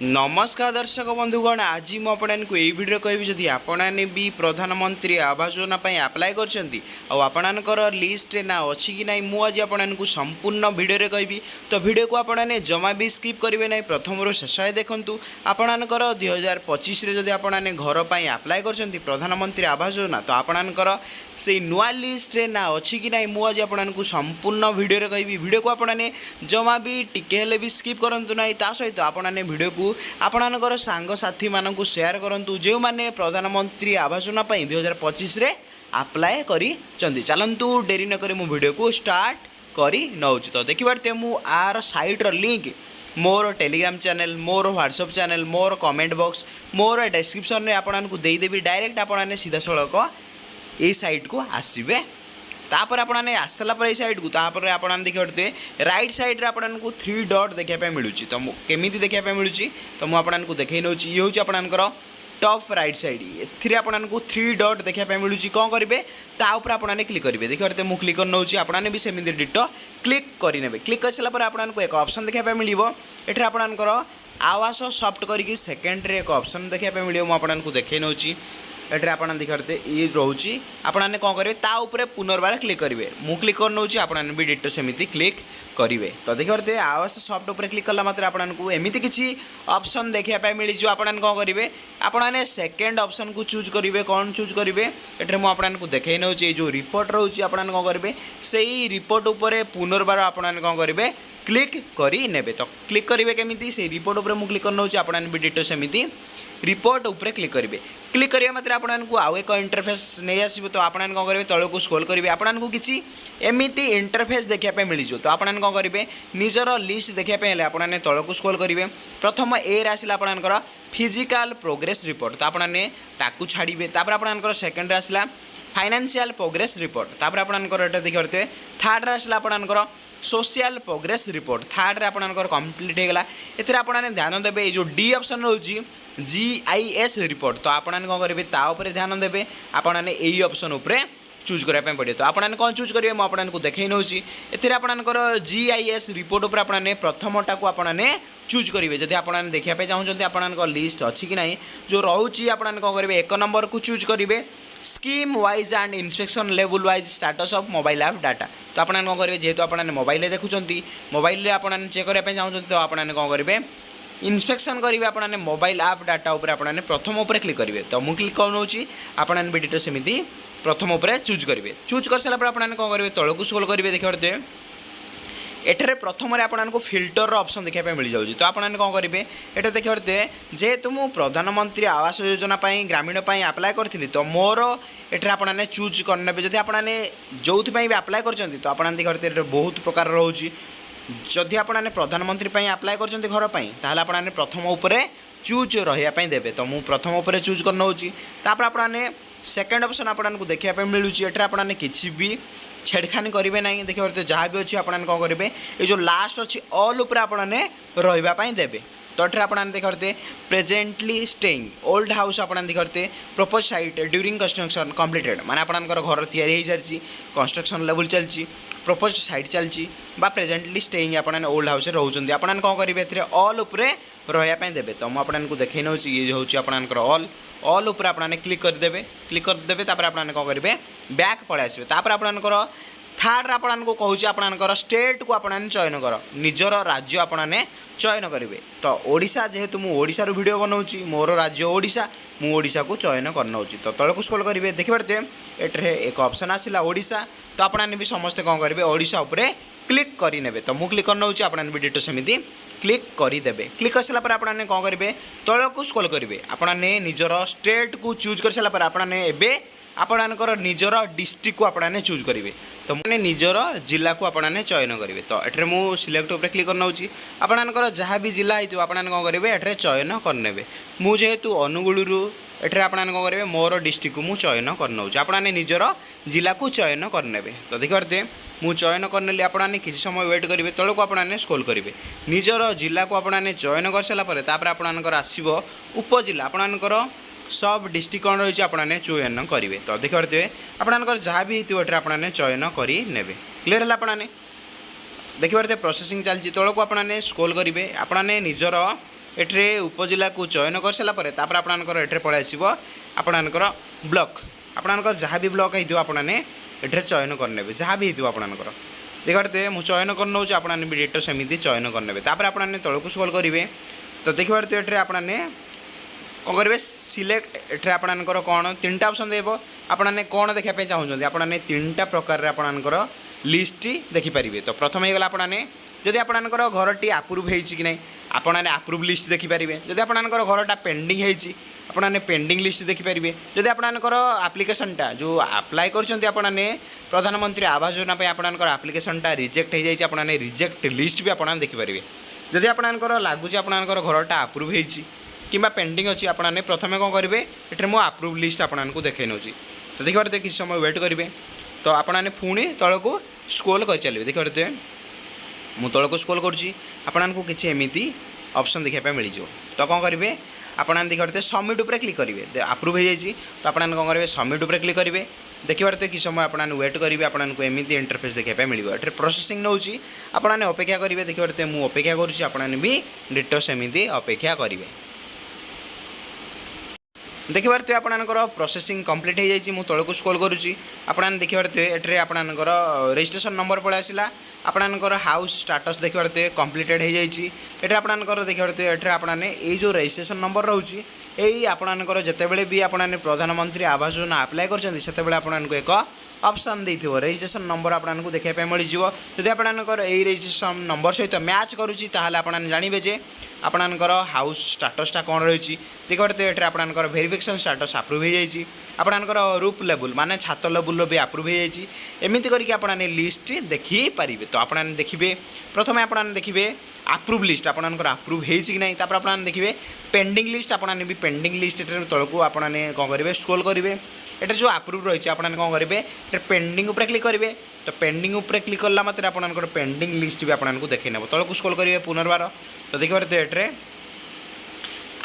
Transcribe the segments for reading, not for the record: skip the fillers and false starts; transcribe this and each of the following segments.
नमस्कार दर्शक बंधुगण आज मुझे यही भिडियो कहि जदि आपने भी प्रधानमंत्री आवास योजना आप्लाय कर लिस्ट ना अच्छी कि ना मुझे आपको संपूर्ण भिडियो कहि तो भिडियो को आपने जमा भी स्किप करेंगे ना प्रथम शेष देखूँ आपणकर 2025 जदि आपने घर पर आप्लाय कर प्रधानमंत्री आवास योजना तो आपणकर से नुआ लिस्ट रे ना अच्छी कि ना मुझे आपको संपूर्ण भिडियो कहि भिडियो को आपने जमा भी टिके भी स्किप करूँ ना ता सहित आपने भिडियो को आपणकर सांगसाथी मानक शेयर करूँ जो मैंने प्रधानमंत्री आवास योजना 2025 आप्लाय करी चलतु डेरी नक भिडियो को स्टार्ट करी नौ तो देखिए मुझे आर साइट्र लिंक मोर टेलीग्राम चैनल मोर व्हाट्सएप चैनल मोर कमेंट बॉक्स मोर डिस्क्रिप्शन में आपको देदेवी डायरेक्ट आपने सीधा सड़क ये साइट को आसबे तापर आपने आसला पर साइट को तापर आपने देखिए राइट साइड रे आपको 3 डॉट देखापी मिलूँ तो केमी देखापी मिलूँ तो मुझे देखी नौ ये हूँ आपंकर टॉप राइट साइड ए आपको 3 डॉट देखापी मिलूँ कौन करेंगे तापर आपने क्लिक करेंगे देखिए मुझे क्लिक कर नौ आपने भी सेमती डिटो क्लिक करेंगे क्लिक कर सारापर आपको एक ऑप्शन देखापी मिल ये आपंकर आवास सॉफ्ट करके सेकेंडरी एक ऑप्शन देखापी मिले मुझे देखी नौ एटे आप देखते ये रोचे आपने कौन करेंगे ताऊपर पुनर्बार क्लिक करेंगे मु क्लिक कर नौ आपने भी डिटो सेमती क्लिक करेंगे तो देखिए आवास सॉफ्ट उपर क्लिक कला मात्र आपको एमती किसी ऑप्शन देखापी मिल जाए आपने कौन करेंगे आपने सेकेंड ऑप्शन को चूज करेंगे कौन चूज करेंगे ये मुझे देखी नौ जो रिपोर्ट रोचे आपने कौन करेंगे से रिपोर्ट उपर पुनर्बार आपने कौन करेंगे क्लिक करी नेबे तो क्लिक करेंगे केमी से रिपोर्ट उपर मुझे क्लिक कर नौ आपने भी डिटो सेमती रिपोर्ट उपर क्लिक करेंगे क्लिक करिया मात्र आपको आउ एक इंटरफेस नहीं आसो तो आपने कौन करेंगे तल को स्क्रॉल करेंगे आपको किसी एमती इंटरफेस देखापी मिल जाए तो आपने कौन करेंगे निजर लिस्ट देखापी आपने तल को स्क्रॉल करेंगे प्रथम ए आसला आपंकर फिजिकल प्रोग्रेस रिपोर्ट तो आपने ताकू छाड़े तापर आपंकर सेकेंड आसला फाइनेंशियल प्रोग्रेस रिपोर्ट तापर आपंकर देखिए थर्ड आसला आपंकर सोशल प्रोग्रेस रिपोर्ट थर्ड आपंकर कंप्लीट होगा एथिर आपने ध्यान देवे ये जो डी ऑप्शन रोची GIS रिपोर्ट तो आपने कौन करेंगे ताऊपर ध्यान देवे आपने यही ऑप्शन उपरे चूज कराया पड़े तो आपने कौन चूज करेंगे मुझे आपको देखी नौ एथिर आपंकर GIS रिपोर्ट उपर आपने प्रथमटा को आपने चूज करेंगे जब आपने देखापी चाहते आपंकर लिस्ट अच्छी कि ना जो रोचे आपने कौन करेंगे एक नंबर को चूज करेंगे scheme wise and inspection level wise status of mobile app data तो आपने कौन करेंगे जेहेतु आपने मोबाइल देखुं मोबाइल आपने चेक करने चाहते तो आपने कौन करेंगे इन्स्पेक्शन करेंगे आपने मोबाइल ऐप डाटा उपर आपने प्रथम उपर क्लिक करेंगे तो मुझे क्लिक कर नौ आपने भी डिटेल सेमती प्रथम उपर चूज करेंगे चूज कर सारापर आपने कौन करेंगे तल को स्क्रॉल करेंगे देखिए एठारे प्रथम आपको फिल्टर ऑप्शन देखापी मिल जाऊँगी तो आपने कौन करेंगे ये देखिए जेहेतु मुझे प्रधानमंत्री आवास योजना ग्रामीण आप्लाय करी तो मोर एठारे आपने चूज करने जब आपने जो भी आप्लाय कर तो आपने देखिए बहुत प्रकार रोचे जदि आपने प्रधानमंत्री आप्लाय कर घर पर आपने प्रथम उपर चूज रही देवे तो मुझे प्रथम उपर चूज कर नौ तापर आपने सेकेंड ऑप्शन आपको देखापी मिलूँ ये आपने किसी भी छेड़खानी करेंगे ना देखिए जहाँ भी अच्छी आपने कौन करेंगे ये जो लास्ट अच्छी ऑल उपर आपने रही देवे तो ये आपने देखते प्रेजेंटली स्टेइंग ओल्ड हाउस आपने देखते propose site during construction completed माने आपंकर घर तैयारी सारी कंस्ट्रक्शन लेवल चलती प्रपोज साइट चलती प्रेजेंटली स्टेइंग आपने ओल्ड हाउस रोचे आपने कौन करेंगे ऑल उपरे रही देवे तो मुझे आपको देखी नौ ये हूँ आपंकर ऑल उपर आपने क्लिक करदेवे तापर आपने कौन करेंगे बैक पलि आसबे तापर आपंकर थर्ड आपको कहूँ आपंकर स्टेट को आपने चयन कर निजर राज्य आपने चयन करेंगे तो ओडिशा जेहेतु मुझे ओडिशार वीडियो बनाऊँगी मोर राज्य ओडिशा मुझे ओडिशा को चयन करना तो तल को स्क्रॉल करेंगे देखिए ये एक ऑप्शन आसला ओडिशा तो आपने भी समस्ते कौन करेंगे ओडिशा उपरे क्लिक करेंगे तो मुझे क्लिक कर नौ आपने भी डिटो सेमती क्लिक करदेवे क्लिक कर सारापर आपने कौन करेंगे तल को स्क्रॉल करेंगे आपने निजर स्टेट को चूज कर सारापर आपने एवं आपणकर निजर डिस्ट्रिक्ट को आपने चूज करेंगे तो मैंने निजर जिला को आपने चयन करेंगे तो ये मुझे सिलेक्ट उपर क्लिक कर नौ आपणकर जहाँ भी जिला हो आपने कौन करेंगे ये चयन करने मुझे जेहेतु अनुगुल एठे आपने कौन करेंगे मोर डिस्ट्रिक्ट को मुझे चयन कर नौ आपने निजर जिला को चयन करने तो देखिए मुझे चयन करने आपने किसी समय वेट करेंगे तल को आपने स्क्रॉल करेंगे निजर जिला को आपने चयन कर सारापर आपंकर आसो उपजिला आपंकर सब डिस्ट्रिक्ट कौन रही आपने चयन करेंगे तो देखिए आपंकर जहाँ भी हो आपने चयन करे क्लीयर है आपने देखिए प्रोसेसिंग चलती तल को आपने स्क्रॉल करेंगे आपने निजर एठरे उपजिला को चयन कर सारा पर तापर आपनकर एठरे पळै आसीबो आपनकर ब्लॉक आपनकर जहाँ भी ब्लॉक हेइदियो आपने एठरे चयन करनेबे जहाँ भी हेइदियो आपनकर देखते मु चयन कर नौचे आपने भी डेट सेमती चयन करने तापर आपने तलक स्क्रॉल करेंगे तो देखिए ये आपने कौन करेंगे सिलेक्ट एठरे आपनकर कौन तीन टा ऑप्शन देबो आपने कौन देखापी चाहते आपने तीन टा प्रकार आपनकर लिस्ट देखिपारे तो प्रथम हो गला आपने जदि आपनकर घरटी अप्रूव होती कि नहीं आपने अप्रूव लिस्ट देखिपारे जदि आपनकर घरटा पेंडिंग होती आपने पेंडिंग लिस्ट देखिपारे जदि आपनकर आप्लिकेशनटा जो अप्लाई करने प्रधानमंत्री आवास योजना आपनकर आप्लिकेशनटा रिजेक्ट हो जाए आपने रिजेक्ट लिस्ट भी आपने देखिपारे जदि आपनकर लगुच आपनकर घरटा अप्रूव होती कि पेंडिंग अच्छी आपने प्रथम कौन करेंगे ये मुझे अप्रूव लिस्ट आपको देखे नौ तो देखिए किसी समय वेट करेंगे तो आपने पुणी तल को स्क्रॉल कर चलिए देखिए मुझे तल को स्क्रॉल करूँ किसी एमती ऑप्शन देखा मिल जाए तो कौन करेंगे आपने देखिए सबमिट उपर क्लिक करेंगे अप्रूव हो जाए तो आपने कौन करेंगे सबमिट उपर क्लिक करेंगे देखिए किसी समय आपने वेट करेंगे आपको एमती इंटरफेस देखा मिल ये प्रोसेसिंग नौ आपने अपेक्षा करेंगे देखिए मुझे अपेक्षा करुँचे भी डिटो सेमती अपेक्षा करेंगे देखिए आपनकर प्रोसेसिंग कंप्लीट हो जाए मुझे तौक स्क्रॉल करुँची आपने देखिए ये आपनकर रजिस्ट्रेशन नंबर पड़े आसला आपनकर हाउस स्टाटस देखिए कंप्लीटेड हो जाए आपनकर देखिए ये आपने ये जो रजिस्ट्रेशन नंबर रोचे यही आपनकर जितेबाला भी आपने प्रधानमंत्री आवास योजना अप्लाई करते आपको एक ऑप्शन देथिबो रजिस्ट्रेशन नंबर आपको देखा मिल जाए जदि आपनकर यही रजिस्ट्रेशन नंबर सहित मैच करुँची ताहले आपने जानबे जे आपनकर हाउस स्टाटसटा कौन रही देखिए ये आपनकर वेरिफिकेशन स्टाटस अप्रूव हो जाए आपनकर रूफ लेवल माने छात लेवल भी अप्रूव हो जाए एमती करके आपने लिस्ट देखिपारे तो आपने देखिए प्रथम आपने देखिए अप्रूव लिस्ट आपनकर अप्रूव हो कि नहीं तापर आपने देखिए पेंडिंग लिस्ट आपने भी पेंडिंग लिस्ट तौक आपने कौन करेंगे स्क्रॉल करेंगे ये जो अप्रूव रही है आपने कौन करेंगे पेंडिंग उपर क्लिक करेंगे तो पेंडिंग उपर क्लिक कला मात्र आपनकर पेंडिंग लिस्ट भी आपको देखे नेब तौक स्क्रॉल करेंगे पुनर्बार तो देखिए ये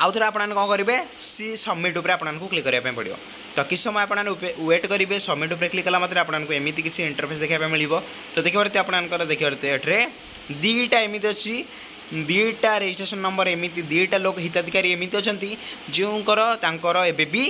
आउ थे आपने कौन करेंगे सी सबमिट उपर आपको क्लिक करने पड़ो तो किस समय आपने वेट करेंगे सबमिट उपर क्लिक कला मात्र आपको एमती किसी इंटरफेस देखा मिल तो देखिए आपनकर देखिए ये दीटा एमती अच्छी दीटा रजिस्ट्रेशन नंबर एमती दीटा लोक हिताधिकारी एमती अच्छा जोर एबे भी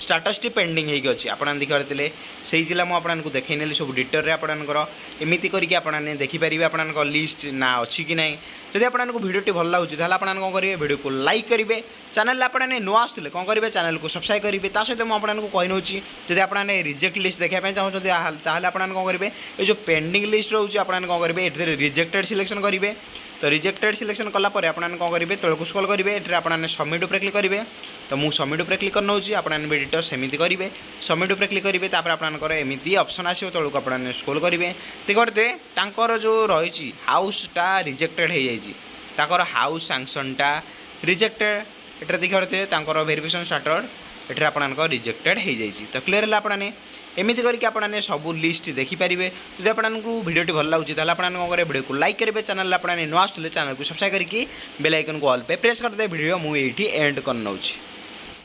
स्टाटस टी पेंडिंग होगी अच्छी आपने देखिए से जिला मुझे देखी नेली सब डिटेल रे आपनकर एमती करके आपने देखिपारे आपनकर लिस्ट ना अच्छी कि नहीं जदि आपको भिडियोटी भल लगुच ताहले आपने कौन करेंगे भिडियो को लाइक करेंगे चैनल आपने नुआ आसुले कौन करेंगे चैनल को सब्सक्राइब करेंगे सहित मुझे कही नौ जदि आपने रिजेक्ट लिस्ट देखा चाहते ताहले आपने कौन करेंगे ये जो पेंडिंग लिस्ट रोचे आपने कौन करेंगे ये रिजेक्टेड सिलेक्शन करेंगे तो रिजेक्टेड सिलेक्शन कलापर आपने कौन करेंगे तौक स्क्रॉल करेंगे ये आपने सबमिट उपर क्लिक करेंगे तो मुझे सबमिट उपर क्लिक कर नौ आपने भी डिटेल सेमती करेंगे सबमिट उपर क्लिक करेंगे आपनकर एमती ऑप्शन आसो तौक आपने स्क्रॉल करेंगे देखिए तांकर जो रही हाउसटा रिजेक्टेड हो जाए हाउस सैंक्शनटा रिजेक्टेड ये देखिए वेरिफिकेशन स्टार्टर ये आपनकर रिजेक्टेड हो जाए तो क्लीयर है आपने एमती करके आपने सब लिस्ट देखिपारे जब आपको भिडियोटी भल लगुच ताहले आपने कौन करेंगे भिडियो को लाइक करेंगे चैनल आपने नुआ आसुले चैनल को सब्सक्राइब करके बेल आइकन को ऑल पे प्रेस करदे भिडियो मुझे एंड कर नौची।